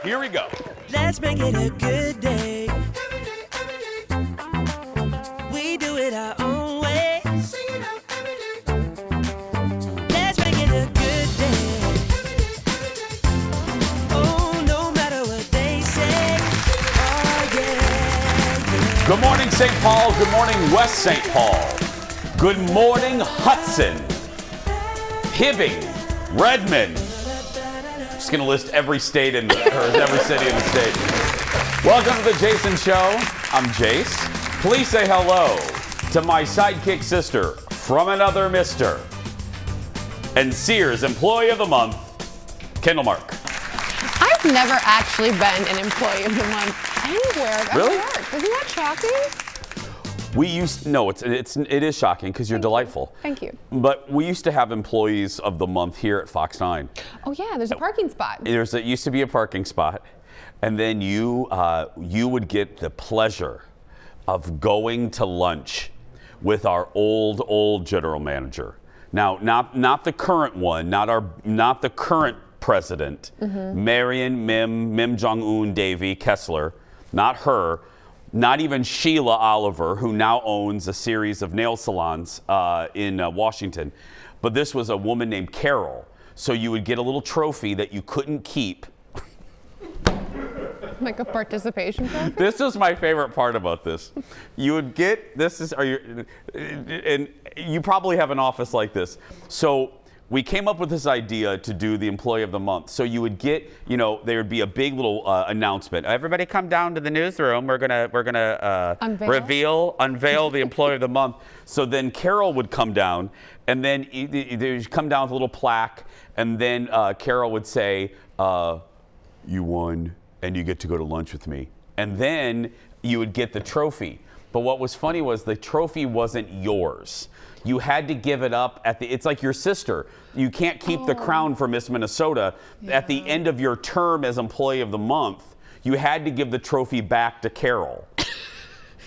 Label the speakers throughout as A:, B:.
A: Here we go.
B: Let's make it a good day. We do it our own way. Let's make it a good day. Oh, no matter what they say. Oh, yeah.
A: Good morning, St. Paul. Good morning, West St. Paul. Good morning, Hudson, Hibbing, Redmond. I'm just going to list every state or every city in the state. Welcome to the Jason Show. I'm Jace. Please say hello to my sidekick sister from another mister and Sears Employee of the Month, Kendall Mark.
C: I've never actually been an Employee of the Month anywhere I've ever
A: Really?
C: worked. Isn't that shocking?
A: It is shocking because you're delightful.
C: Thank you.
A: But we used to have Employees of the Month here at Fox 9.
C: Oh yeah, there's a parking spot.
A: It used to be a parking spot, and then you would get the pleasure of going to lunch with our old general manager. Now, not the current one, not the current president, Marion Mim Jong-un Davy Kessler, not her. Not even Sheila Oliver, who now owns a series of nail salons in Washington. But this was a woman named Carol. So you would get a little trophy that you couldn't keep.
C: Like a participation trophy?
A: This is my favorite part about this. You would get, and you probably have an office like this. So we came up with this idea to do the Employee of the Month. So you would get, there would be a big little announcement. Everybody come down to the newsroom. We're gonna unveil the Employee of the Month. So then Carol would come down, and then they'd come down with a little plaque, and then Carol would say, "You won, and you get to go to lunch with me." And then you would get the trophy. But what was funny was the trophy wasn't yours. You had to give it up it's like your sister. You can't keep the crown for Miss Minnesota. Yeah. At the end of your term as Employee of the Month, you had to give the trophy back to Carol.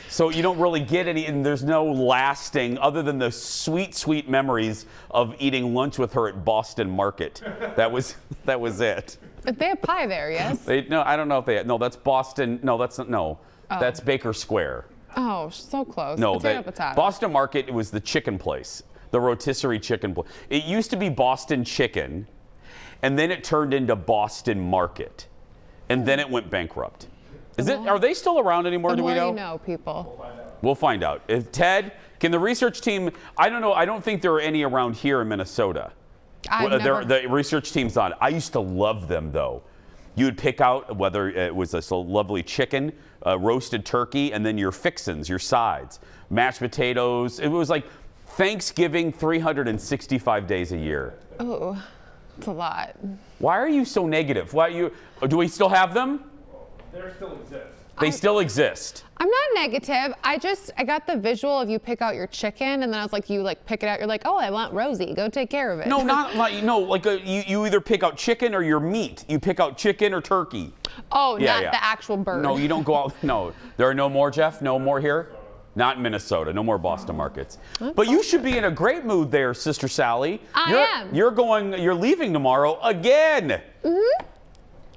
A: So you don't really get any, and there's no lasting, other than the sweet, sweet memories of eating lunch with her at Boston Market. That was it.
C: But they have pie there, yes?
A: No, I don't know if they, no, that's Boston, no, that's not, no. Oh. That's Baker Square.
C: Oh, so close.
A: No,
C: potato.
A: Boston Market, it was the chicken place, the rotisserie chicken place. It used to be Boston Chicken, and then it turned into Boston Market, and then it went bankrupt. Are they still around anymore? Do we know?
C: You know, people.
A: We'll find out. Ted, can the research team? I don't know. I don't think there are any around here in Minnesota. The research team's on. I used to love them though. You would pick out whether it was a lovely chicken, roasted turkey, and then your fixins, your sides, mashed potatoes. It was like Thanksgiving 365 days a year.
C: Oh, it's a lot.
A: Why are you so negative? Do we still have them?
D: They still exist.
A: They still exist.
C: I'm not negative. I got the visual of you pick out your chicken, and then I was like, you pick it out. You're like, oh, I want Rosie. Go take care of it.
A: No, you either pick out chicken or your meat. You pick out chicken or turkey.
C: Oh, not the actual bird.
A: No, you don't go out. No, there are no more, Jeff. No more here. Not in Minnesota. No more Boston markets. But you should be in a great mood there, Sister Sally.
C: I am.
A: You're leaving tomorrow again.
C: Mm-hmm.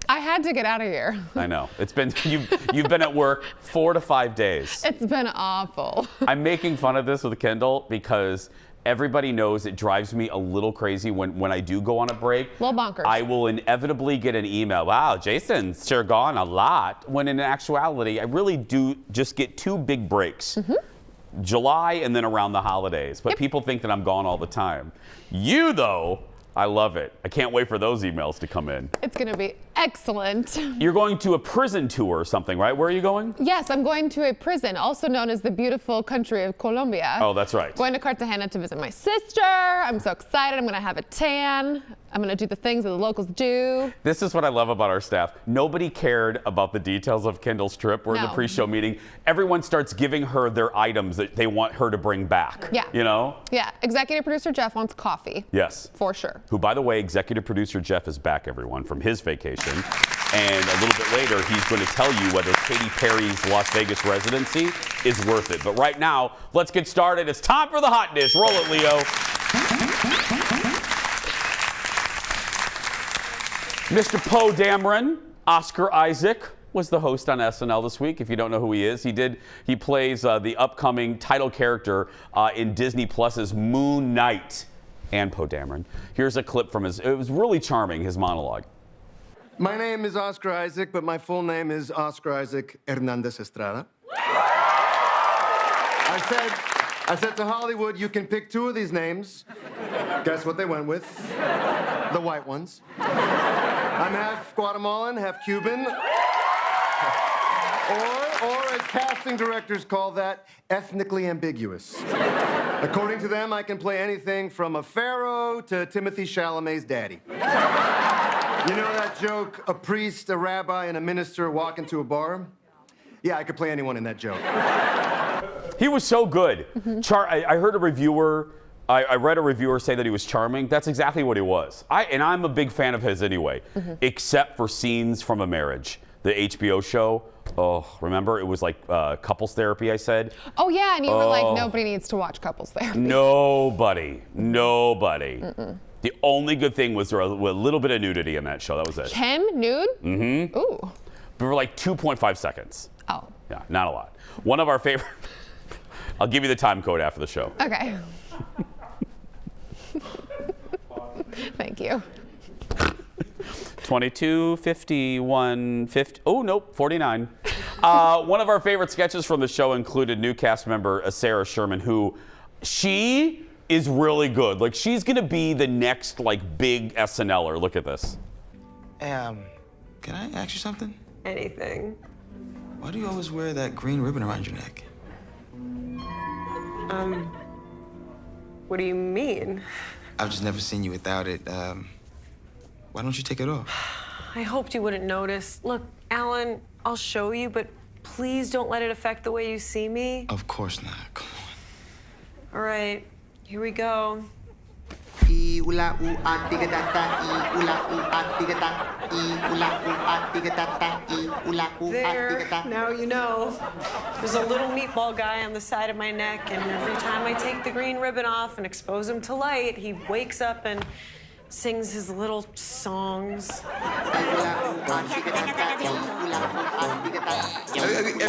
C: I had to get out of here.
A: I know. It's been you've been at work 4 to 5 days.
C: It's been awful.
A: I'm making fun of this with Kendall because everybody knows it drives me a little crazy when I do go on a break.
C: Little bonkers.
A: I will inevitably get an email. Wow, Jason's sure gone a lot. When in actuality, I really do just get 2 big breaks. Mm-hmm. July and then around the holidays. But people think that I'm gone all the time. You, though, I love it. I can't wait for those emails to come in.
C: It's going to be excellent.
A: You're going to a prison tour or something, right? Where are you going?
C: Yes, I'm going to a prison, also known as the beautiful country of Colombia.
A: Oh, that's right.
C: Going to Cartagena to visit my sister. I'm so excited. I'm going to have a tan. I'm going to do the things that the locals do.
A: This is what I love about our staff. Nobody cared about the details of Kendall's trip. We're in the pre-show meeting. Everyone starts giving her their items that they want her to bring back.
C: Yeah.
A: You know?
C: Yeah. Executive producer Jeff wants coffee.
A: Yes.
C: For sure.
A: Who, by the way, executive producer Jeff is back, everyone, from his vacation. And a little bit later, he's going to tell you whether Katy Perry's Las Vegas residency is worth it. But right now, let's get started. It's time for the hot dish. Roll it, Leo. Mr. Poe Dameron, Oscar Isaac was the host on SNL this week. If you don't know who he is, he plays the upcoming title character in Disney Plus's Moon Knight. And Poe Dameron. Here's a clip from it was really charming, his monologue.
D: My name is Oscar Isaac, but my full name is Oscar Isaac Hernandez Estrada. I said to Hollywood, you can pick 2 of these names. Guess what they went with? The white ones. I'm half Guatemalan, half Cuban. Or as casting directors call that, ethnically ambiguous. According to them, I can play anything from a pharaoh to Timothy Chalamet's daddy. You know that joke, a priest, a rabbi, and a minister walk into a bar? Yeah, I could play anyone in that joke.
A: He was so good. I heard a reviewer, I read a reviewer say that he was charming. That's exactly what he was. And I'm a big fan of his anyway, except for Scenes from a Marriage, the HBO show. Oh, remember? It was like couples therapy, I said.
C: Oh, yeah, and you were like, nobody needs to watch couples therapy.
A: Nobody. The only good thing was there was a little bit of nudity in that show. That was it.
C: Him? Nude?
A: Mm-hmm.
C: Ooh.
A: But for like 2.5 seconds.
C: Oh.
A: Yeah, not a lot. One of our favorite... I'll give you the time code after the show.
C: Okay. Thank you.
A: 22, 51, 50. Oh, nope, 49. One of our favorite sketches from the show included new cast member Sarah Sherman, who she is really good. Like, she's going to be the next, like, big SNLer. Look at this.
E: Hey, can I ask you something?
F: Anything.
E: Why do you always wear that green ribbon around your neck?
F: What do you mean?
E: I've just never seen you without it. Why don't you take it off?
F: I hoped you wouldn't notice. Look, Alan, I'll show you, but please don't let it affect the way you see me.
E: Of course not. Come on.
F: All right, here we go. There, now you know. There's a little meatball guy on the side of my neck, and every time I take the green ribbon off and expose him to light, he wakes up and sings his little songs.
E: Have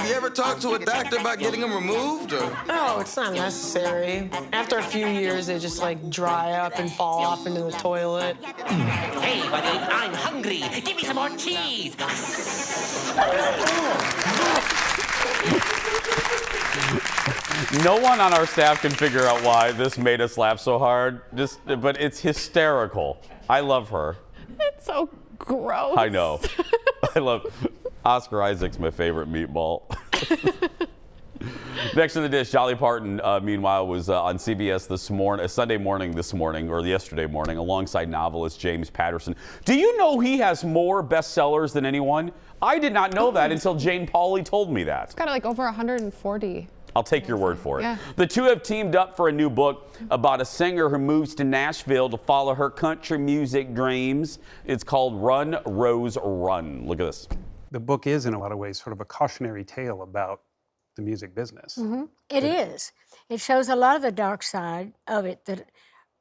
E: you ever talked to a doctor about getting them removed? Or?
F: Oh, it's not necessary. After a few years, they just like dry up and fall off into the toilet.
G: Hey, buddy, I'm hungry. Give me some more cheese.
A: No one on our staff can figure out why this made us laugh so hard. But it's hysterical. I love her.
C: It's so gross.
A: I know. I love Oscar Isaac's my favorite meatball. Next in the dish, Dolly Parton, meanwhile, was on CBS this morning, Sunday morning this morning, or yesterday morning, alongside novelist James Patterson. Do you know he has more bestsellers than anyone? I did not know that until Jane Pauley told me that.
C: It's got like over 140.
A: I'll take your word for it.
C: Yeah.
A: The two have teamed up for a new book about a singer who moves to Nashville to follow her country music dreams. It's called Run, Rose, Run. Look at this.
H: The book is, in a lot of ways, sort of a cautionary tale about the music business.
I: Mm-hmm. It is. It shows a lot of the dark side of it, that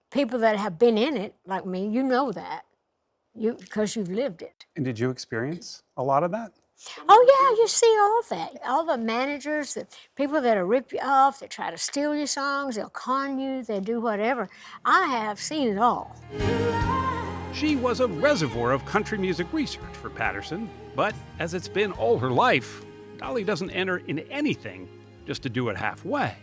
I: people that have been in it, like me, you know that, because you've lived it.
H: And did you experience a lot of that?
I: Oh, yeah, you see all that. All the managers, the people that'll rip you off, that try to steal your songs, they'll con you, they'll do whatever. I have seen it all.
H: She was a reservoir of country music research for Patterson, but as it's been all her life, Dolly doesn't enter in anything just to do it halfway.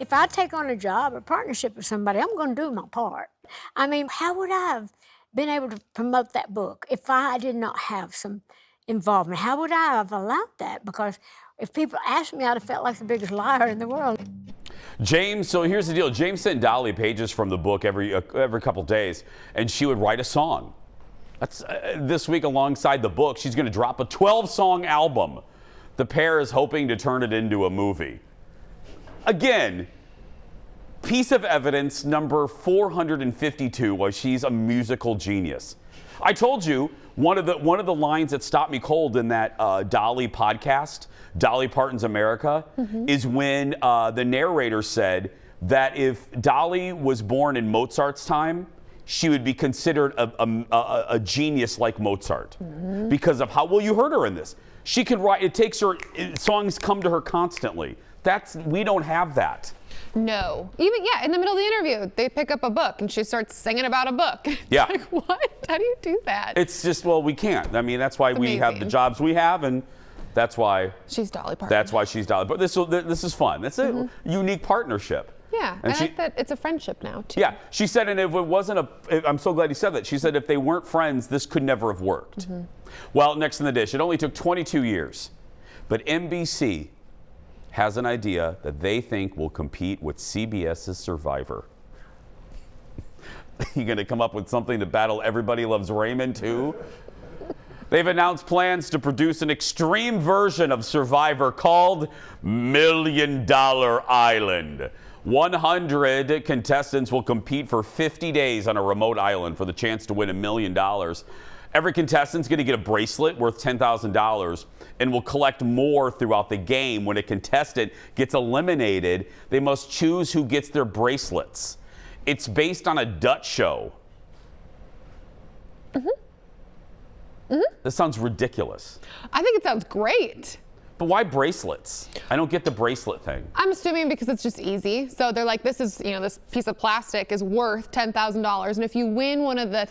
I: If I take on a job or partnership with somebody, I'm going to do my part. I mean, how would I have been able to promote that book if I did not have some involvement? How would I have allowed that? Because if people asked me, I'd have felt like the biggest liar in the world.
A: James, so here's the deal. James sent Dolly pages from the book every couple days, and she would write a song. That's this week alongside the book, she's going to drop a 12-song album. The pair is hoping to turn it into a movie. Again, piece of evidence number 452 was she's a musical genius. I told you one of the lines that stopped me cold in that Dolly podcast, Dolly Parton's America, is when the narrator said that if Dolly was born in Mozart's time, she would be considered a genius like Mozart because of how well you heard her in this. She can write. It takes her songs come to her constantly. We don't have that.
C: No. Even, in the middle of the interview, they pick up a book and she starts singing about a book.
A: Yeah.
C: Like, what? How do you do that?
A: It's just, well, we can't. I mean, that's why we have the jobs we have, and that's why
C: she's Dolly Parton.
A: That's why she's Dolly. But this is fun. It's a unique partnership.
C: Yeah,
A: and
C: I like that it's a friendship now, too.
A: Yeah, she said, and if it wasn't I'm so glad you said that. She said if they weren't friends, this could never have worked. Well, next in the dish, it only took 22 years, but NBC has an idea that they think will compete with CBS's Survivor. You gonna come up with something to battle Everybody Loves Raymond too? They've announced plans to produce an extreme version of Survivor called $1 Million Island. 100 contestants will compete for 50 days on a remote island for the chance to win $1 million. Every contestant's going to get a bracelet worth $10,000 and will collect more throughout the game. When a contestant gets eliminated, they must choose who gets their bracelets. It's based on a Dutch show. This sounds ridiculous.
C: I think it sounds great.
A: But why bracelets? I don't get the bracelet thing.
C: I'm assuming because it's just easy. So they're like, this is, this piece of plastic is worth $10,000. And if you win one of the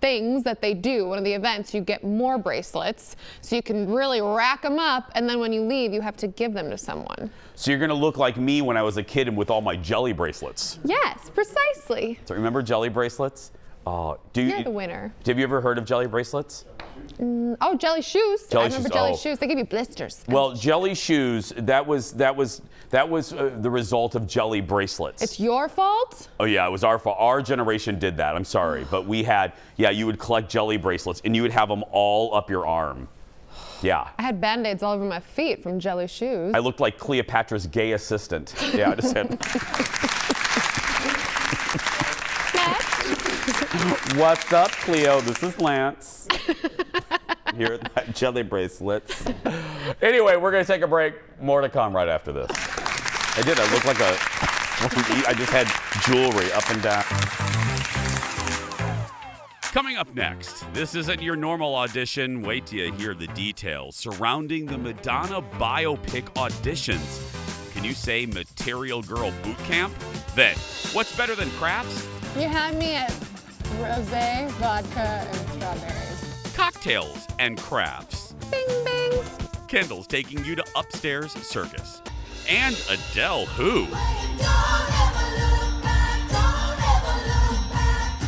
C: things that they do, one of the events, you get more bracelets. So you can really rack them up. And then when you leave, you have to give them to someone.
A: So you're going to look like me when I was a kid and with all my jelly bracelets.
C: Yes, precisely.
A: So remember jelly bracelets?
C: You're the winner.
A: Have you ever heard of jelly bracelets?
C: Oh, jelly shoes. I remember jelly shoes. They give you blisters.
A: Well, jelly shoes, that was the result of jelly bracelets.
C: It's your fault?
A: Oh yeah, it was our fault. Our generation did that. I'm sorry, but we had, you would collect jelly bracelets and you would have them all up your arm. Yeah.
C: I had Band-Aids all over my feet from jelly shoes.
A: I looked like Cleopatra's gay assistant. Yeah, I just had. What's up, Cleo? This is Lance. Here at jelly bracelets. Anyway, we're going to take a break. More to come right after this. I did. I look like I just had jewelry up and down.
H: Coming up next, this isn't your normal audition. Wait till you hear the details surrounding the Madonna biopic auditions. Can you say Material Girl Boot Camp? Then, what's better than crafts?
C: You had me at rosé, vodka, and strawberries.
H: Cocktails and crafts.
C: Bing, bing.
H: Kendall's taking you to upstairs circus. And Adele who?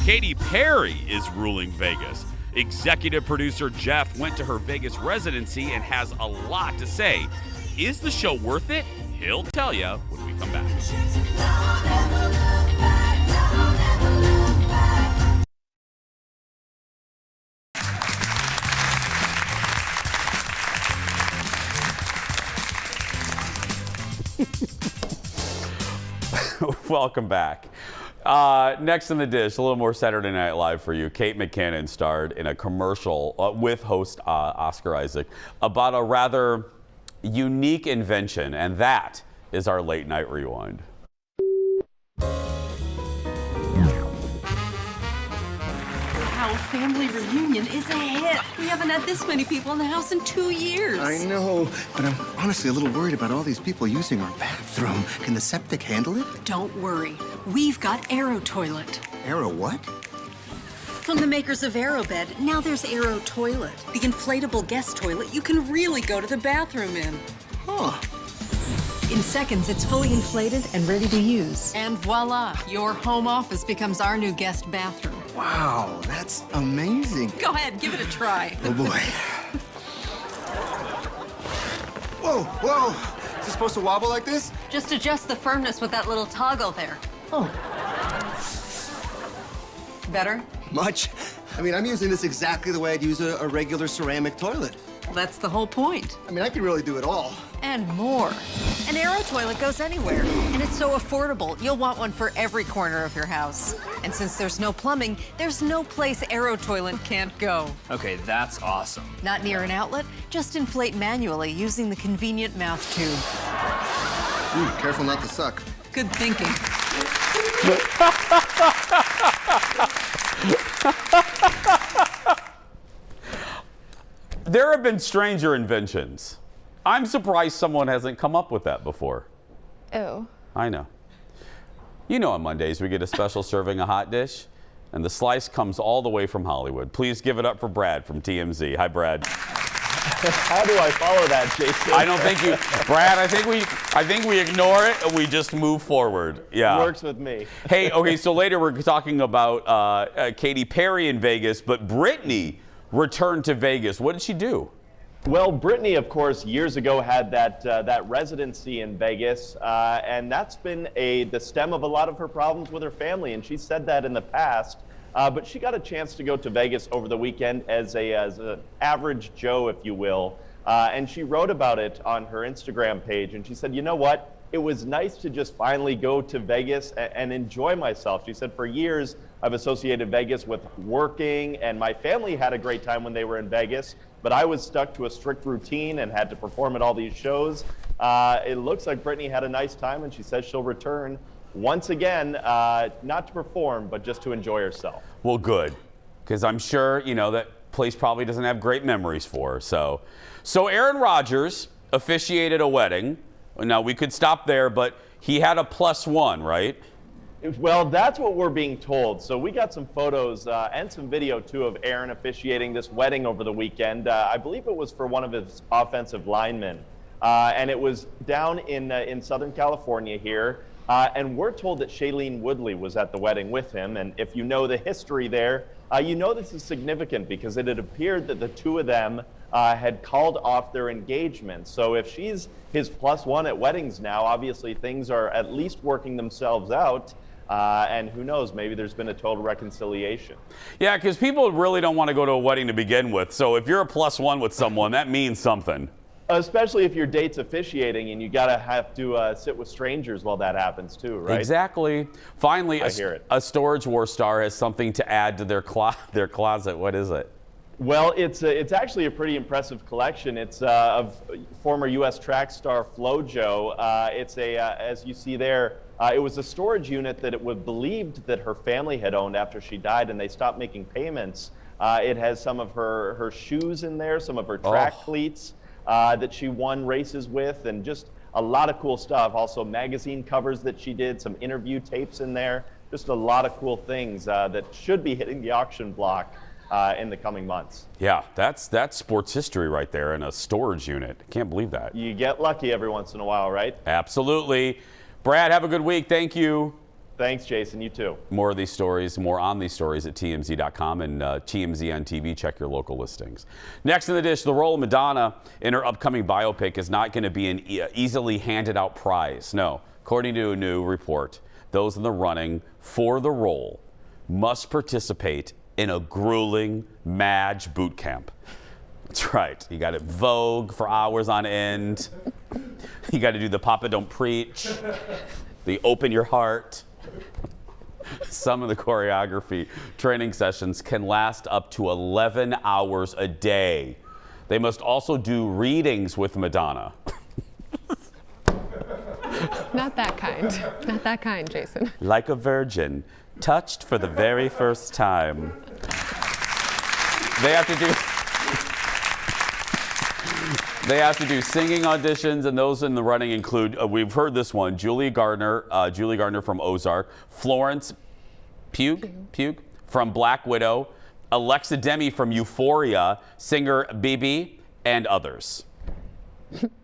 H: Katy Perry is ruling Vegas. Executive producer Jeff went to her Vegas residency and has a lot to say. Is the show worth it? He'll tell you when we come back.
A: Welcome back. Next in the dish, a little more Saturday Night Live for you. Kate McKinnon starred in a commercial with host Oscar Isaac about a rather unique invention, and that is our late night rewind.
J: Our family reunion is a hit. We haven't had this many people in the house in 2 years.
K: I know, but I'm honestly a little worried about all these people using our bathroom. Can the septic handle it?
J: Don't worry. We've got Aero Toilet.
K: Aero what?
J: From the makers of AeroBed, now there's Aero Toilet. The inflatable guest toilet you can really go to the bathroom in.
K: Huh.
J: In seconds, it's fully inflated and ready to use. And voila, your home office becomes our new guest bathroom.
K: Wow, that's amazing.
J: Go ahead, give it a try.
K: Oh boy. Whoa, whoa. Is it supposed to wobble like this?
J: Just adjust the firmness with that little toggle there.
K: Oh.
J: Better?
K: Much. I mean, I'm using this exactly the way I'd use a regular ceramic toilet.
J: That's the whole point.
K: I mean, I could really do it all.
J: And more. An Aero Toilet goes anywhere, and it's so affordable, you'll want one for every corner of your house. And since there's no plumbing, there's no place Aero Toilet can't go.
L: Okay, that's awesome.
J: Not near an outlet? Just inflate manually using the convenient mouth tube.
K: Ooh, careful not to suck.
J: Good thinking.
A: There have been stranger inventions. I'm surprised someone hasn't come up with that before.
C: Ew.
A: I know. You know, on Mondays we get a special serving of hot dish, and the slice comes all the way from Hollywood. Please give it up for Brad from TMZ. Hi, Brad.
L: How do I follow that, Jason?
A: I don't think you, Brad. I think we ignore it and we just move forward. Yeah,
L: works with me.
A: Hey, okay. So later we're talking about Katy Perry in Vegas, but Britney returned to Vegas. What did she do?
L: Well, Britney, of course, years ago had that residency in Vegas, and that's been the stem of a lot of her problems with her family. And she said that in the past. But she got a chance to go to Vegas over the weekend as an average Joe, if you will. And she wrote about it on her Instagram page. And she said, you know what? It was nice to just finally go to Vegas and enjoy myself. She said, for years, I've associated Vegas with working, and my family had a great time when they were in Vegas. But I was stuck to a strict routine and had to perform at all these shows. It looks like Britney had a nice time, and she says she'll return once again, not to perform, but just to enjoy herself.
A: Well, good, because I'm sure, you know, that place probably doesn't have great memories for her. So Aaron Rodgers officiated a wedding. Now, we could stop there, but he had a +1, right?
L: Well, that's what we're being told. So we got some photos and some video, too, of Aaron officiating this wedding over the weekend. I believe it was for one of his offensive linemen. And it was down in Southern California here. And we're told that Shailene Woodley was at the wedding with him. And if you know the history there, you know this is significant because it had appeared that the two of them had called off their engagement. So if she's his +1 at weddings now, obviously things are at least working themselves out. And who knows, maybe there's been a total reconciliation.
A: Yeah, because people really don't want to go to a wedding to begin with. So if you're a +1 with someone, that means something.
L: Especially if your date's officiating and you gotta have to sit with strangers while that happens too, right?
A: Exactly. Finally,
L: I hear it.
A: A Storage War star has something to add to their closet. What is it?
L: Well, it's actually a pretty impressive collection. It's of former U.S. track star FloJo. It's as you see there, it was a storage unit that it was believed that her family had owned after she died, and they stopped making payments. It has some of her shoes in there, some of her track cleats that she won races with, and just a lot of cool stuff. Also magazine covers that she did, some interview tapes in there, just a lot of cool things that should be hitting the auction block in the coming months.
A: Yeah, that's sports history right there in a storage unit. Can't believe that.
L: You get lucky every once in a while, right?
A: Absolutely. Brad, have a good week. Thank you.
L: Thanks, Jason. You too.
A: More of these stories, more on these stories at TMZ.com and TMZ on TV. Check your local listings. Next in the dish, the role of Madonna in her upcoming biopic is not going to be an easily handed out prize. No, according to a new report, those in the running for the role must participate in a grueling Madge boot camp. That's right. You got to Vogue for hours on end. You got to do the Papa Don't Preach, the Open Your Heart. Some of the choreography training sessions can last up to 11 hours a day. They must also do readings with Madonna.
C: Not that kind. Not that kind, Jason.
A: Like a virgin, touched for the very first time. They have to do singing auditions, and those in the running include, we've heard this one, Julie Gardner from Ozark, Florence Pugh from Black Widow, Alexa Demi from Euphoria, singer Bibi, and others.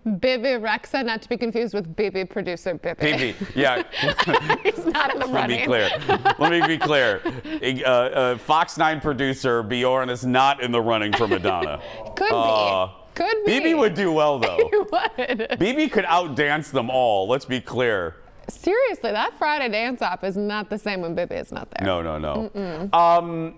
C: Bibi Rexa, not to be confused with Bibi producer Bibi.
A: Bibi, yeah.
C: He's not in the running.
A: Let me be clear. Fox 9 producer Bjorn is not in the running for Madonna.
C: Could be. Could be.
A: Bibi would do well, though.
C: He would.
A: Bibi could outdance them all. Let's be clear.
C: Seriously, that Friday dance-off is not the same when Bibi is not there.
A: No.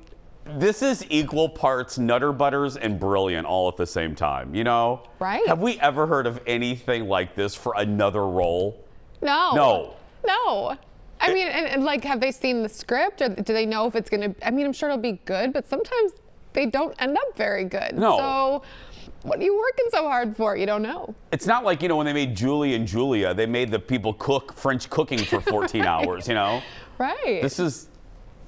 A: This is equal parts Nutter Butters and Brilliant all at the same time, you know?
C: Right.
A: Have we ever heard of anything like this for another role?
C: No. I mean, and like, have they seen the script, or do they know if it's going to, I mean, I'm sure it'll be good, but sometimes they don't end up very good.
A: No.
C: So what are you working so hard for? You don't know.
A: It's not like, you know, when they made Julie and Julia, they made the people cook French cooking for 14 hours, you know?
C: Right.
A: This is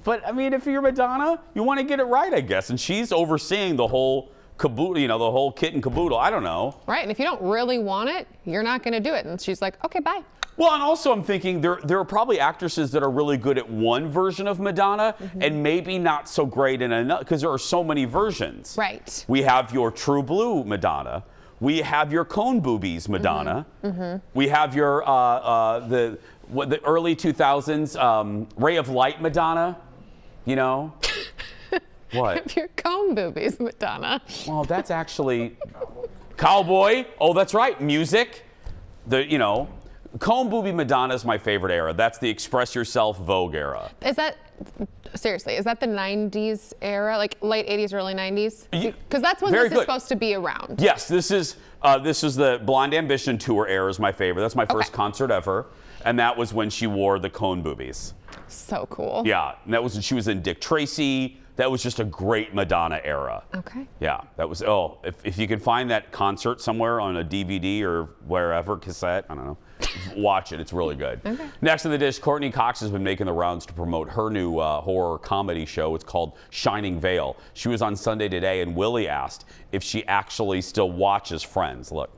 A: But I mean, if you're Madonna, you want to get it right, I guess. And she's overseeing the whole caboodle, the whole kit and caboodle. I don't know.
C: Right, and if you don't really want it, you're not going to do it. And she's like, okay, bye.
A: Well, and also I'm thinking there are probably actresses that are really good at one version of Madonna and maybe not so great in another, because there are so many versions.
C: Right.
A: We have your True Blue Madonna. We have your Cone Boobies Madonna. We have your the early 2000s Ray of Light Madonna. You know. What?
C: If your cone boobies, Madonna.
A: Well, that's actually Cowboy. Oh, that's right. Music. Cone Boobie Madonna is my favorite era. That's the Express Yourself Vogue era.
C: Is that, seriously, is that the 90s era? Like late 80s, early 90s? Because that's when this is supposed to be around.
A: Yes, this is the Blonde Ambition Tour era is my favorite. That's my first concert ever. And that was when she wore the cone boobies.
C: So cool.
A: Yeah, and that was when she was in Dick Tracy. That was just a great Madonna era.
C: Okay.
A: Yeah, that was, if you can find that concert somewhere on a DVD or wherever, cassette, I don't know, watch it. It's really good. Okay. Next in the dish, Courtney Cox has been making the rounds to promote her new horror comedy show. It's called Shining Veil. She was on Sunday Today, and Willie asked if she actually still watches Friends. Look.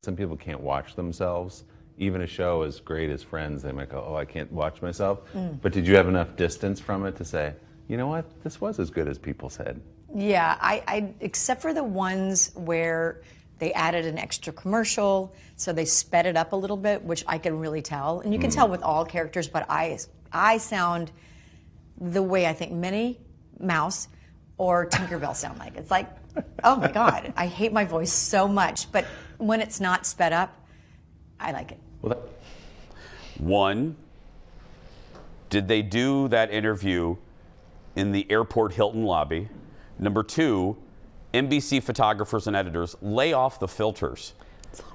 M: Some people can't watch themselves. Even a show as great as Friends, they might go, oh, I can't watch myself. But did you have enough distance from it to say, you know what, this was as good as people said?
N: Yeah, I except for the ones where they added an extra commercial, so they sped it up a little bit, which I can really tell. And you can tell with all characters, but I sound the way I think Minnie Mouse or Tinkerbell sound like. It's like, oh my God, I hate my voice so much. But when it's not sped up, I like it.
A: One, did they do that interview in the airport Hilton lobby? Number two, NBC photographers and editors, lay off the filters.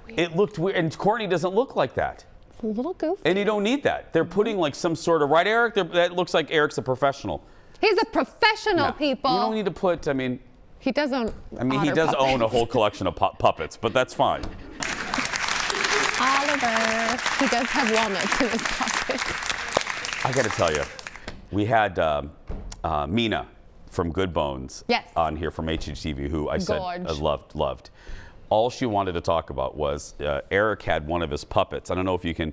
A: It looked weird, and Courtney doesn't look like that.
C: It's a little goofy.
A: And you don't need that. They're putting like some sort of, right, Eric? That looks like Eric's a professional.
C: He's a professional, people.
A: You don't need to put,
C: He does own
A: he does own a whole collection of puppets, but that's fine.
C: Oliver. He does have walnuts in his pocket.
A: I got to tell you, we had Mina from Good Bones on here from HGTV, who I said I loved. All she wanted to talk about was Eric had one of his puppets. I don't know if you can,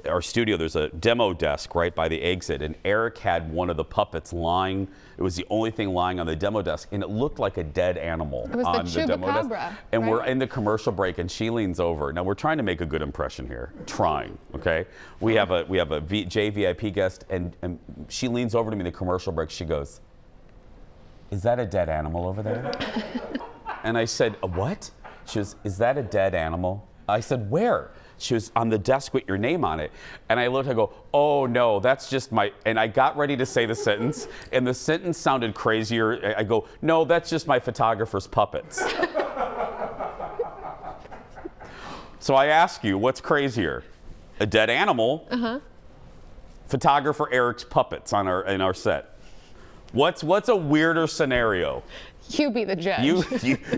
A: our studio, there's a demo desk right by the exit, and Eric had one of the puppets lying. It was the only thing lying on the demo desk, and it looked like a dead animal on the demo desk. And we're in the commercial break, and she leans over. Now we're trying to make a good impression here, okay? We have a JVIP guest, and she leans over to me in the commercial break. She goes, "Is that a dead animal over there?" And I said, "A what?" She goes, "Is that a dead animal?" I said, "Where?" She was on the desk with your name on it. And I looked, I go, "Oh no, that's just my," and I got ready to say the sentence, and the sentence sounded crazier. I go, "No, that's just my photographer's puppets." So I ask you, what's crazier? A dead animal, photographer Eric's puppets in our set. What's a weirder scenario?
C: You be the judge.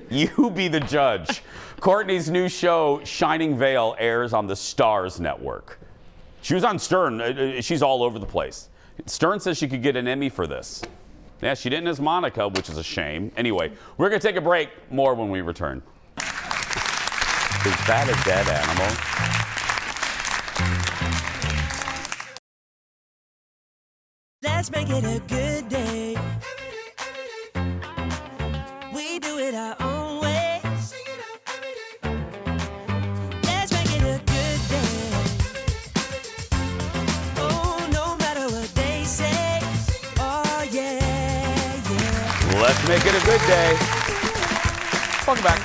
A: You be the judge. Courtney's new show, Shining Veil, airs on the Starz network. She was on Stern. She's all over the place. Stern says she could get an Emmy for this. Yeah, she didn't as Monica, which is a shame. Anyway, we're going to take a break. More when we return. Is that a dead animal?
B: Let's make it a good day. We do it our own way. Let's make it a good day. Oh, no matter what they say. Oh, yeah.
A: Let's make it a good day. Welcome back.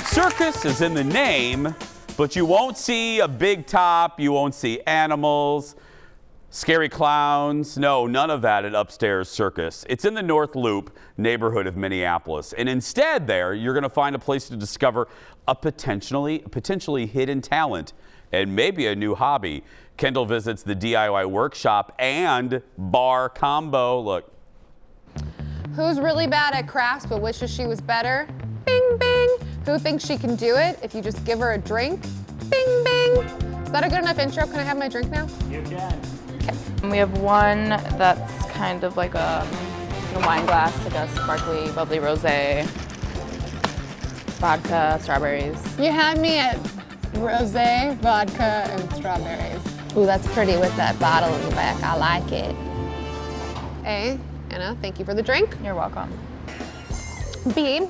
A: Circus is in the name, but you won't see a big top. You won't see animals. Scary clowns, no, none of that at Upstairs Circus. It's in the North Loop neighborhood of Minneapolis. And instead there, you're going to find a place to discover a potentially hidden talent and maybe a new hobby. Kendall visits the DIY workshop and bar combo. Look.
C: Who's really bad at crafts but wishes she was better? Bing, bing. Who thinks she can do it if you just give her a drink? Bing, bing. Is that a good enough intro? Can I have my drink now?
O: You can.
C: Okay.
O: We have one that's kind of like a wine glass, like a sparkly, bubbly rosé. Vodka, strawberries.
C: You had me at rosé, vodka, and strawberries.
O: Ooh, that's pretty with that bottle in the back. I like it.
C: A, Anna, thank you for the drink.
O: You're welcome.
C: B,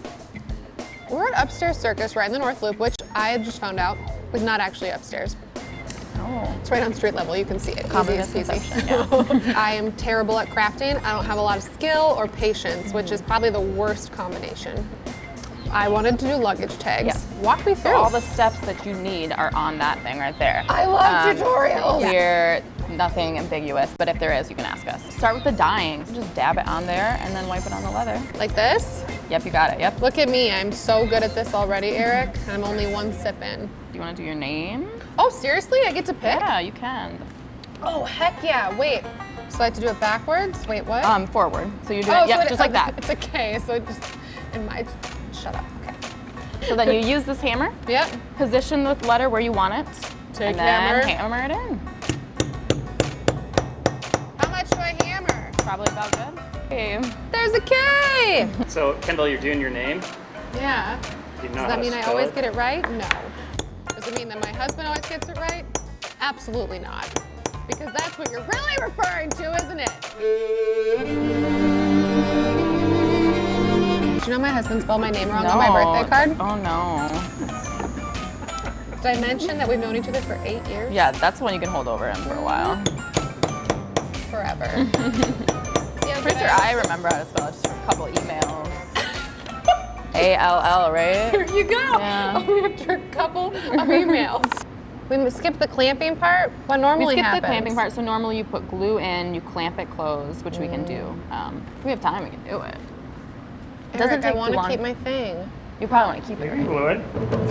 C: we're at Upstairs Circus right in the North Loop, which I just found out is not actually upstairs.
O: Oh.
C: It's right on street level. You can see it.
O: Common
C: Easy as
O: misconception,
C: peasy. I am terrible at crafting. I don't have a lot of skill or patience, which is probably the worst combination. I wanted to do luggage tags.
O: Yes.
C: Walk me
O: So
C: through.
O: all the steps that you need are on that thing right there.
C: I love tutorials.
O: Here, nothing ambiguous, but if there is, you can ask us. Start with the dyeing. Just dab it on there and then wipe it on the leather.
C: Like this?
O: Yep, you got it, yep.
C: Look at me, I'm so good at this already, Eric. I'm only one sip in.
O: Do you want to do your name?
C: Oh, seriously? I get to pick?
O: Yeah, you can.
C: Oh, heck yeah. Wait. So I have to do it backwards? Wait, what?
O: Forward. So you do it, yep,
C: so
O: just like that.
C: It's a K, so it just, in my, shut up, okay.
O: So then you use this hammer.
C: Yep.
O: Position the letter where you want it.
C: Take
O: and then
C: hammer.
O: hammer it in.
C: How much do I hammer?
O: Probably about good. Okay.
C: There's a K!
P: So, Kendall, you're doing your name?
C: Yeah.
P: Do you know
C: Does
P: how
C: that
P: to
C: mean I
P: spell
C: always
P: it?
C: get it right? No. Does it mean that my husband always gets it right? Absolutely not. Because that's what you're really referring to, isn't it? Did you know my husband spelled my name wrong on my birthday card?
O: Oh no.
C: Did I mention that we've known each other for 8 years?
O: Yeah, that's the one you can hold over him for a while.
C: Forever.
O: Pretty sure I remember how to spell it just from a couple emails. A-L-L, right?
C: Here you go.
O: Yeah.
C: Only after a couple of emails. We skipped the clamping part. What normally
O: We skipped
C: happens?
O: the clamping part, so normally you put glue in, you clamp it closed, which we can do. If we have time, we can do it. It doesn't take
C: I want
O: too
C: to
O: long.
C: keep my thing.
O: You probably want to keep it,
P: You can
O: right?
P: glue it.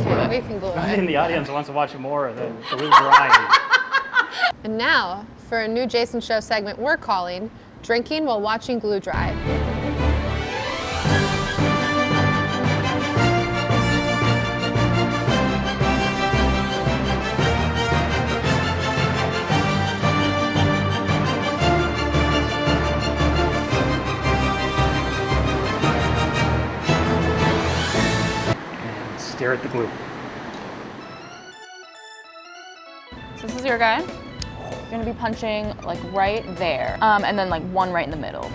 C: Okay, we can glue
P: Nobody in
C: it.
P: the audience wants to watch more than glue drying.
C: And now, for a new Jason Show segment we're calling Drinking While Watching Glue Dry.
P: And stare at the glue.
O: So this is your guy. You're gonna be punching like right there, and then like one right in the middle.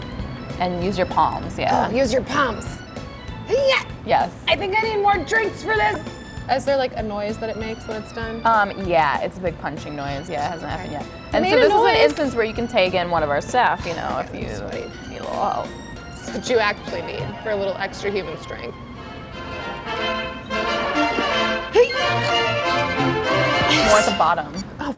O: And use your palms, yeah.
C: Oh, use your palms. Yeah.
O: Yes.
C: I think I need more drinks for this. Is there like a noise that it makes when it's done?
O: Yeah, it's a big punching noise. Yeah, it hasn't happened yet. And
C: Made
O: so
C: a
O: this is
C: noise.
O: an instance where you can take in one of our staff, you know, if you need a little help.
C: That's what you actually need for a little extra human strength.
O: More at the bottom.
C: Oh,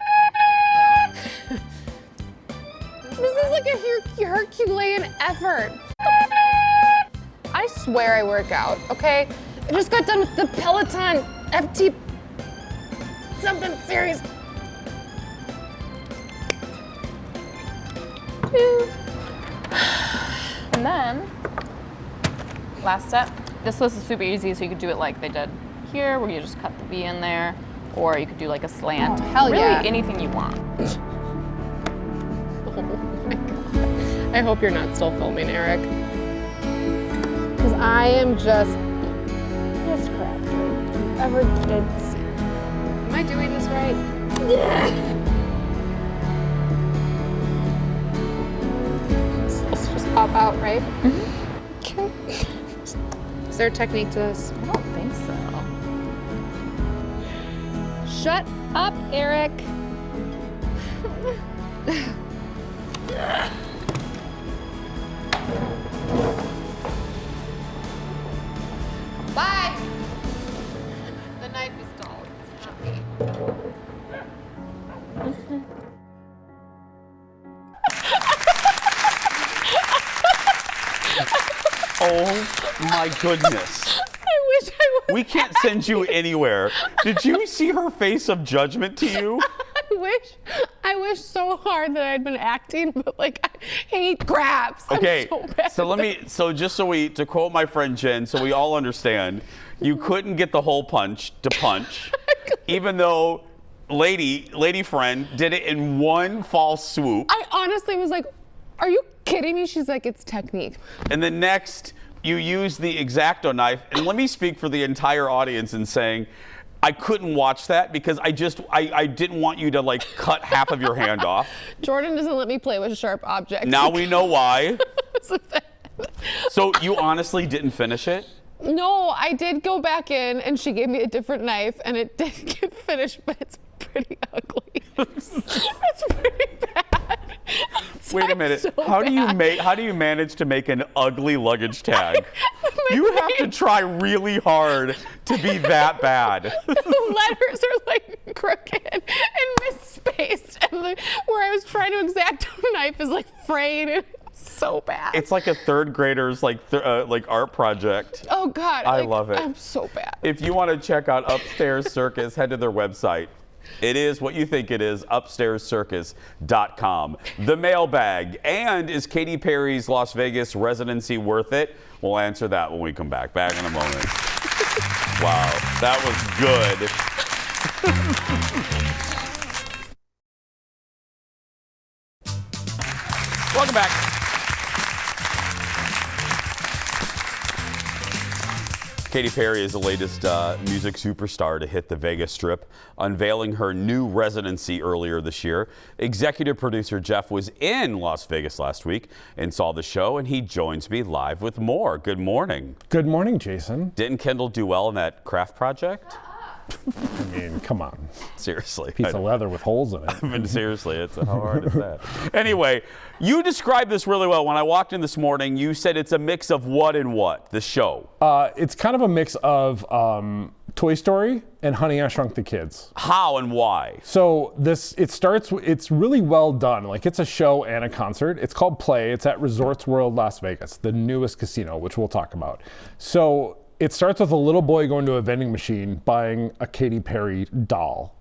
C: this is like a Herculean effort. I swear I work out, okay? I just got done with the Peloton FT something serious.
O: And then, last step. This list is super easy, so you could do it like they did here, where you just cut the V in there, or you could do like a slant.
C: Oh, hell
O: really
C: yeah.
O: anything you want.
C: Oh my God. I hope you're not still filming, Eric. Because I am just crafty. Ever did see. Am I doing this right? Let's just pop out, right? Okay. Is there a technique to this?
O: I don't think so.
C: Shut up, Eric. Bye. The knife is dull. It's not me.
A: Oh my goodness.
C: I wish I was.
A: We can't send you anywhere. Did you see her face of judgment to you?
C: I wish so hard that I'd been acting, but like I hate crafts.
A: Okay,
C: I'm so bad
A: so just to quote my friend Jen, so we all understand, you couldn't get the hole punch to punch, even though lady friend did it in one fall swoop.
C: I honestly was like, are you kidding me? She's like, it's technique.
A: And then next, you use the X-Acto knife. And let me speak for the entire audience in saying, I couldn't watch that because I didn't want you to like cut half of your hand off.
C: Jordan doesn't let me play with sharp objects.
A: Now we know why. So you honestly didn't finish it?
C: No, I did go back in and she gave me a different knife and it did get finished, but it's pretty ugly. It's pretty bad.
A: Wait a minute.
C: So
A: how do you
C: bad.
A: manage to make an ugly luggage tag? You have to try really hard to be that bad.
C: The letters are like crooked and misspaced, and where I was trying to X-Acto knife is like frayed. It's so bad.
A: It's like a third grader's like art project.
C: Oh God,
A: I love it.
C: I'm so bad.
A: If you want to check out Upstairs Circus, head to their website. It is what you think it is, upstairscircus.com. The mailbag. And is Katy Perry's Las Vegas residency worth it? We'll answer that when we come back. Back in a moment. Wow, that was good. Welcome back. Katy Perry is the latest music superstar to hit the Vegas Strip, unveiling her new residency earlier this year. Executive producer Jeff was in Las Vegas last week and saw the show, and he joins me live with more. Good morning.
Q: Good morning, Jason.
A: Didn't Kendall do well in that craft project?
Q: I mean, come on.
A: Seriously.
Q: Piece of leather with holes in it.
A: I mean, seriously, how hard is that? Anyway, you described this really well. When I walked in this morning, you said it's a mix of what and what, the show?
Q: It's kind of a mix of Toy Story and Honey, I Shrunk the Kids.
A: How and why?
Q: So it's really well done. Like, it's a show and a concert. It's called Play. It's at Resorts World Las Vegas, the newest casino, which we'll talk about. So it starts with a little boy going to a vending machine buying a Katy Perry doll.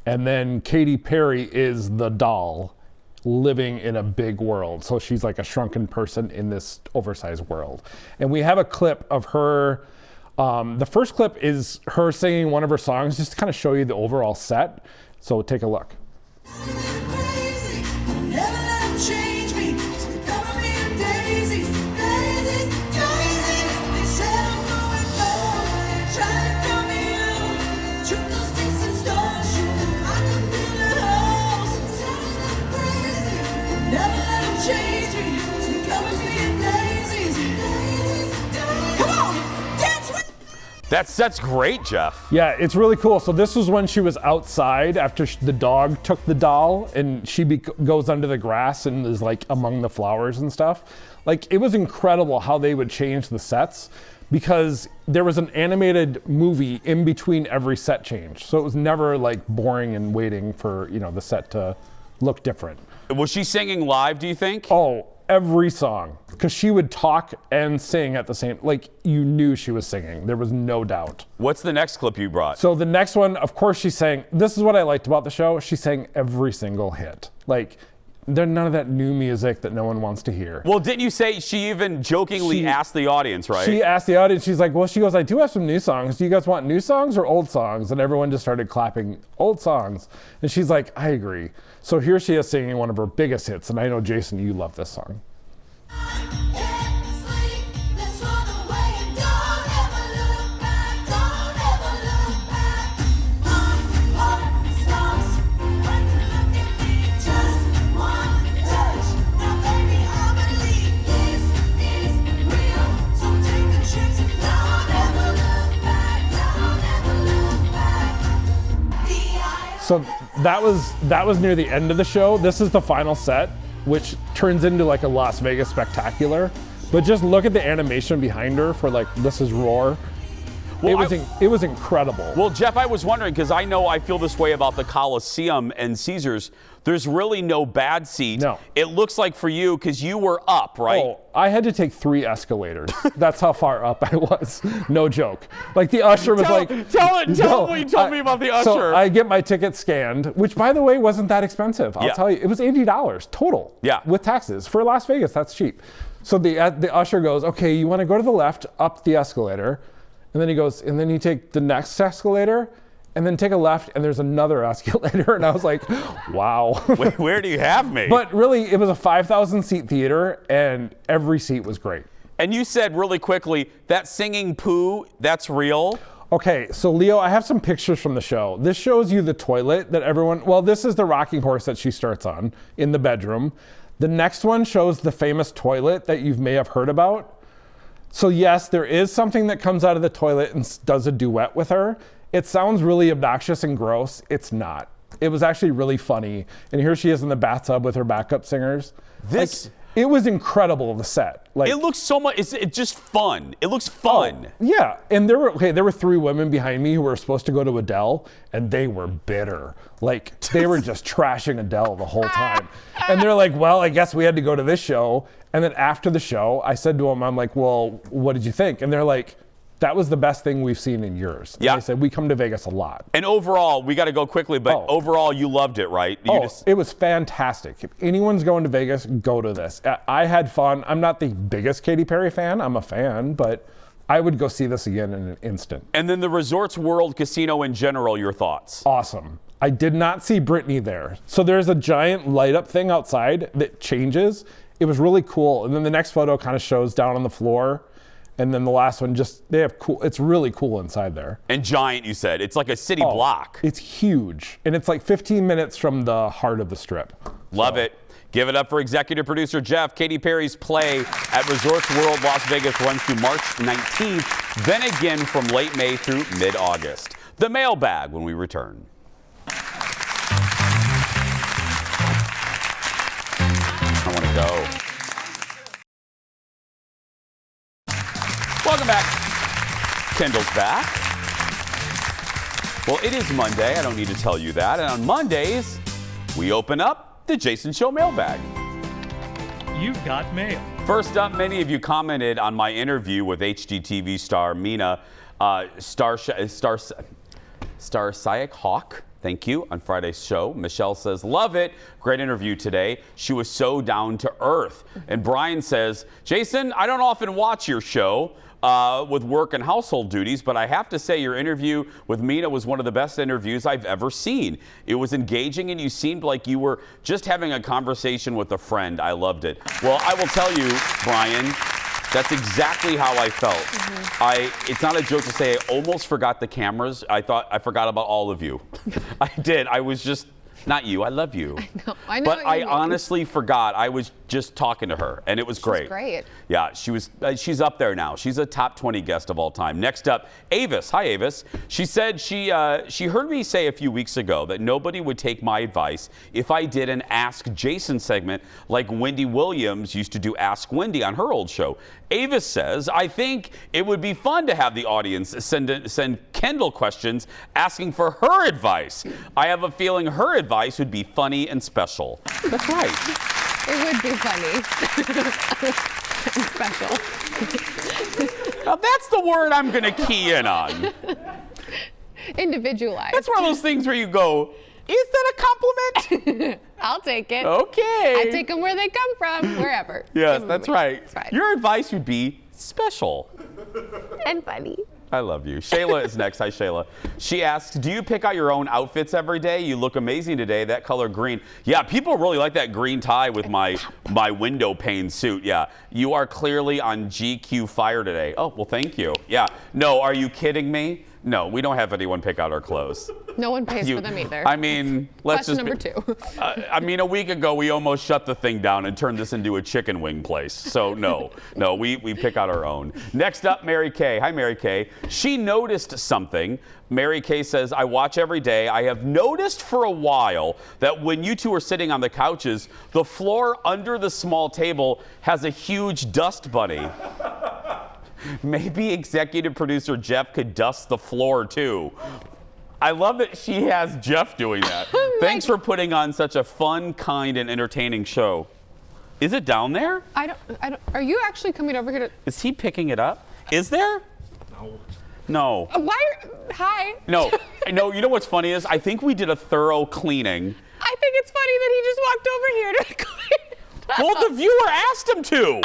Q: And then Katy Perry is the doll living in a big world. So she's like a shrunken person in this oversized world. And we have a clip of her. The first clip is her singing one of her songs just to kind of show you the overall set. So take a look.
A: That's great, Jeff.
Q: Yeah, it's really cool. So this was when she was outside after the dog took the doll, and she goes under the grass and is like among the flowers and stuff. Like, it was incredible how they would change the sets, because there was an animated movie in between every set change. So it was never like boring and waiting for, the set to look different.
A: Was she singing live, do you think?
Q: Oh, every song, because she would talk and sing at the same, like, you knew she was singing. There was no doubt.
A: What's the next clip you brought?
Q: So the next one, of course, she sang, this is what I liked about the show, she sang every single hit. Like, there's none of that new music that no one wants to hear.
A: Well, didn't you say she even jokingly asked the audience, right?
Q: She asked the audience, she's like, well, she goes, I do have some new songs. Do you guys want new songs or old songs? And everyone just started clapping old songs. And she's like, I agree. So here she is singing one of her biggest hits. And I know, Jason, you love this song. So that was near the end of the show. This is the final set, which turns into like a Las Vegas spectacular. But just look at the animation behind her for like, this is Roar. Well, it was incredible.
A: Well, Jeff, I was wondering, because I feel this way about the Coliseum and Caesars. There's really no bad seat.
Q: No.
A: It looks like for you, because you were up, right?
Q: Oh, I had to take 3 escalators. That's how far up I was. No joke. Like, the usher was like...
A: Tell them what you told me about the usher.
Q: So I get my ticket scanned, which, by the way, wasn't that expensive. I'll tell you. It was $80 total.
A: Yeah.
Q: With taxes. For Las Vegas, that's cheap. So the usher goes, okay, you want to go to the left, up the escalator. And then he goes, and then you take the next escalator, and then take a left, and there's another escalator. And I was like, wow.
A: Wait, where do you have me?
Q: But really, it was a 5,000 seat theater, and every seat was great.
A: And you said really quickly, that singing poo, that's real?
Q: Okay, so Leo, I have some pictures from the show. This shows you the toilet that everyone, well, this is the rocking horse that she starts on in the bedroom. The next one shows the famous toilet that you may have heard about. So yes, there is something that comes out of the toilet and does a duet with her. It sounds really obnoxious and gross. It's not. It was actually really funny. And here she is in the bathtub with her backup singers. It was incredible, the set.
A: It looks so much, it's just fun. It looks fun.
Q: Yeah, and there were 3 women behind me who were supposed to go to Adele, and they were bitter. Like, they were just trashing Adele the whole time. And they're like, well, I guess we had to go to this show. And then after the show, I said to them, I'm like, well, what did you think? And they're like, that was the best thing we've seen in years. And I said, we come to Vegas a lot.
A: And overall, we got to go quickly, but overall, you loved it, right?
Q: It was fantastic. If anyone's going to Vegas, go to this. I had fun. I'm not the biggest Katy Perry fan. I'm a fan, but I would go see this again in an instant.
A: And then the Resorts World Casino in general, your thoughts?
Q: Awesome. I did not see Britney there. So there's a giant light up thing outside that changes. It was really cool. And then the next photo kind of shows down on the floor. And then the last one, it's really cool inside there.
A: And giant, you said. It's like a city block.
Q: It's huge. And it's like 15 minutes from the heart of the Strip.
A: Love it. Give it up for executive producer Jeff. Katy Perry's play at Resorts World Las Vegas runs through March 19th, then again from late May through mid-August. The mailbag when we return. I want to go. Welcome back. Kendall's back. Well, it is Monday. I don't need to tell you that. And on Mondays, we open up the Jason Show mailbag.
R: You've got mail.
A: First up, many of you commented on my interview with HGTV star Mina Starsiak Hawk. Thank you. On Friday's show, Michelle says, love it. Great interview today. She was so down to earth. And Brian says, Jason, I don't often watch your show with work and household duties, but I have to say your interview with Mina was one of the best interviews I've ever seen. It was engaging and you seemed like you were just having a conversation with a friend. I loved it. Well, I will tell you, Brian, that's exactly how I felt. It's not a joke to say I almost forgot the cameras. I thought I forgot about all of you. I did. I was just, not you, I love you.
C: I know.
A: But I honestly forgot. I was just talking to her, and it was great.
C: She's great.
A: Yeah, she's up there now. She's a top 20 guest of all time. Next up, Avis. Hi, Avis. She said she heard me say a few weeks ago that nobody would take my advice if I did an Ask Jason segment like Wendy Williams used to do Ask Wendy on her old show. Avis says, I think it would be fun to have the audience send Kendall questions asking for her advice. I have a feeling her advice would be funny and special. That's right.
C: It would be funny and special.
A: Now that's the word I'm going to key in on.
C: Individualized.
A: That's one of those things where you go, is that a compliment?
C: I'll take it.
A: Okay.
C: I take them where they come from, wherever.
A: Yes, that's right.
C: That's right.
A: Your advice would be special.
C: And funny.
A: I love you. Shayla is next. Hi, Shayla. She asks, do you pick out your own outfits every day? You look amazing today. That color green. Yeah, people really like that green tie with my window pane suit. Yeah, you are clearly on GQ fire today. Oh, well, thank you. Yeah. No, are you kidding me? No, we don't have anyone pick out our clothes.
C: No one pays for them either.
A: I mean, let's
C: Question
A: just
C: number 2.
A: I mean, a week ago, we almost shut the thing down and turned this into a chicken wing place. So no, we pick out our own. Next up, Mary Kay. Hi, Mary Kay. She noticed something. Mary Kay says, I watch every day. I have noticed for a while that when you two are sitting on the couches, the floor under the small table has a huge dust bunny. Maybe executive producer Jeff could dust the floor too. I love that she has Jeff doing that. Thanks for putting on such a fun, kind, and entertaining show. Is it down there?
C: I don't. Are you actually coming over here to?
A: Is he picking it up? Is there? No.
C: Hi.
A: No. No. You know what's funny is I think we did a thorough cleaning.
C: I think it's funny that he just walked over here to clean.
A: Well, the viewer asked him to.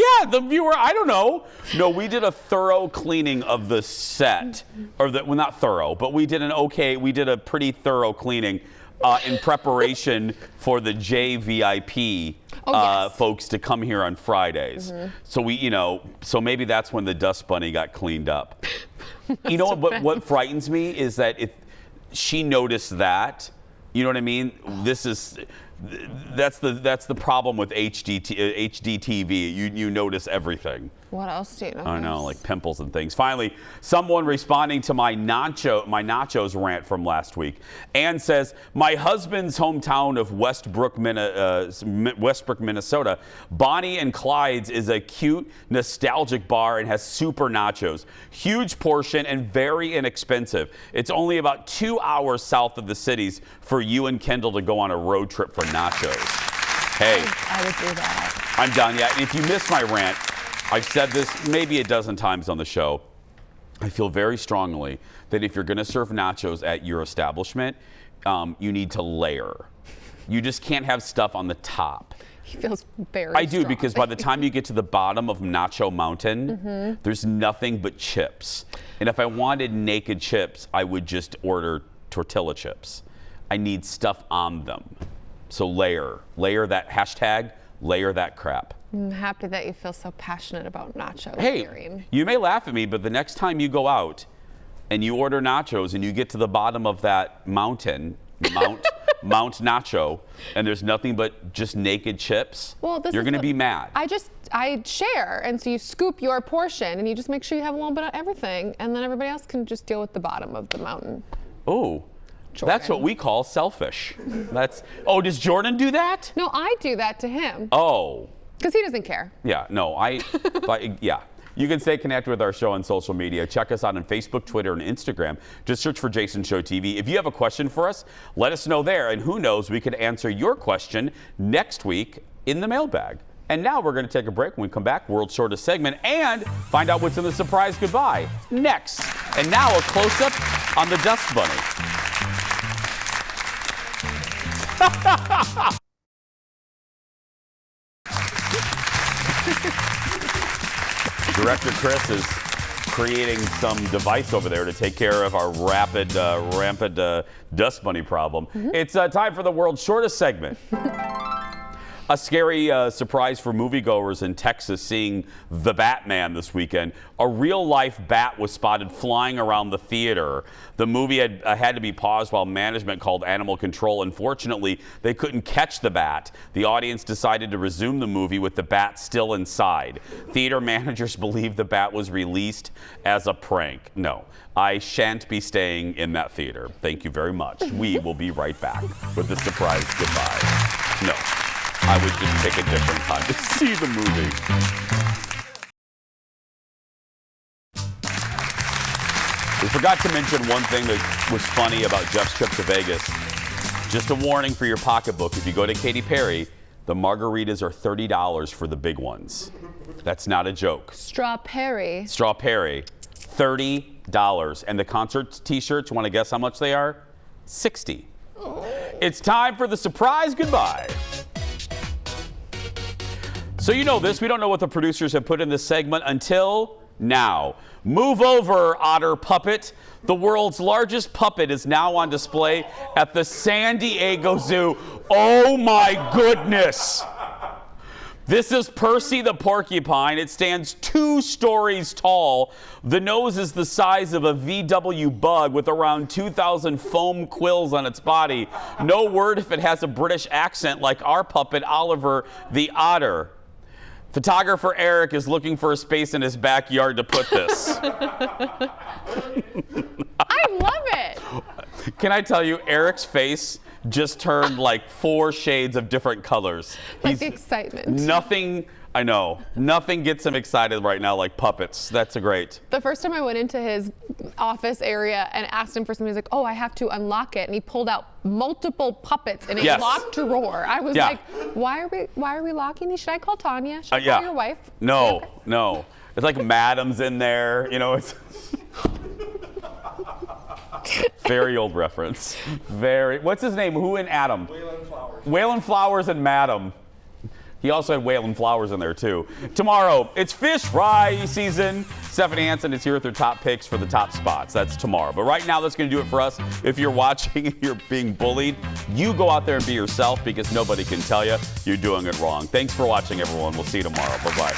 A: Yeah, the viewer, I don't know. No, we did a thorough cleaning of the set. Well, not thorough, but we did a pretty thorough cleaning in preparation for the JVIP folks to come here on Fridays. So so maybe that's when the dust bunny got cleaned up. You know what frightens me is that if she noticed that, you know what I mean? That's the problem with HD TV. You notice everything.
C: What else do you know?
A: I know, like pimples and things. Finally, someone responding to my nachos rant from last week. Ann says, my husband's hometown of Westbrook, Minnesota, Bonnie and Clyde's is a cute, nostalgic bar and has super nachos. Huge portion and very inexpensive. It's only about 2 hours south of the cities for you and Kendall to go on a road trip for nachos. Hey.
C: I would do that.
A: I'm done. Yeah, and if you missed my rant, I've said this maybe a dozen times on the show. I feel very strongly that if you're going to serve nachos at your establishment, you need to layer. You just can't have stuff on the top.
C: He feels very
A: I do,
C: strong.
A: because by the time you get to the bottom of Nacho Mountain, there's nothing but chips. And if I wanted naked chips, I would just order tortilla chips. I need stuff on them. So layer that hashtag, layer that crap.
C: I'm happy that you feel so passionate about nachos.
A: Hey, you may laugh at me, but the next time you go out and you order nachos and you get to the bottom of that mountain, Mount Nacho, and there's nothing but just naked chips, you're going to be mad.
C: I share, and so you scoop your portion, and you just make sure you have a little bit of everything, and then everybody else can just deal with the bottom of the mountain.
A: Oh. That's what we call selfish. Does Jordan do that?
C: No, I do that to him.
A: Oh.
C: Because he doesn't care.
A: Yeah, no, yeah. You can stay connected with our show on social media. Check us out on Facebook, Twitter, and Instagram. Just search for Jason Show TV. If you have a question for us, let us know there. And who knows, we could answer your question next week in the mailbag. And now we're going to take a break. When we come back, world's shortest segment, and find out what's in the surprise goodbye next. And now a close-up on the Dust Bunny. Director Chris is creating some device over there to take care of our rampant dust bunny problem. It's time for the world's shortest segment. A scary surprise for moviegoers in Texas seeing The Batman this weekend. A real-life bat was spotted flying around the theater. The movie had to be paused while management called animal control. Unfortunately, they couldn't catch the bat. The audience decided to resume the movie with the bat still inside. Theater managers believe the bat was released as a prank. No, I shan't be staying in that theater. Thank you very much. We will be right back with the surprise goodbye. No. I would just pick a different time to see the movie. We forgot to mention one thing that was funny about Jeff's trip to Vegas. Just a warning for your pocketbook. If you go to Katy Perry, the margaritas are $30 for the big ones. That's not a joke.
C: Strawberry.
A: $30. And the concert t-shirts, you want to guess how much they are? $60. It's time for the surprise goodbye. So you know this, we don't know what the producers have put in this segment until now. Move over, otter puppet. The world's largest puppet is now on display at the San Diego Zoo. Oh my goodness. This is Percy the porcupine. It stands 2 stories tall. The nose is the size of a VW bug with around 2,000 foam quills on its body. No word if it has a British accent like our puppet Oliver the otter. Photographer Eric is looking for a space in his backyard to put this.
C: I love it.
A: Can I tell you, Eric's face just turned like 4 shades of different colors.
C: Like the excitement.
A: Nothing gets him excited right now like puppets. That's great.
C: The first time I went into his office area and asked him for something, he's like, oh, I have to unlock it. And he pulled out multiple puppets in a locked drawer. I was like, why are we locking these? Should I call Tanya? Should I call your wife?
A: No. It's like Madam's in there. You know, it's very old reference. What's his name? Who in Adam?
S: Waylon Flowers.
A: Waylon Flowers and Madam. He also had Waylon Flowers in there, too. Tomorrow, it's fish fry season. Stephanie Hansen is here with her top picks for the top spots. That's tomorrow. But right now, that's going to do it for us. If you're watching and you're being bullied, you go out there and be yourself because nobody can tell you you're doing it wrong. Thanks for watching, everyone. We'll see you tomorrow. Bye-bye.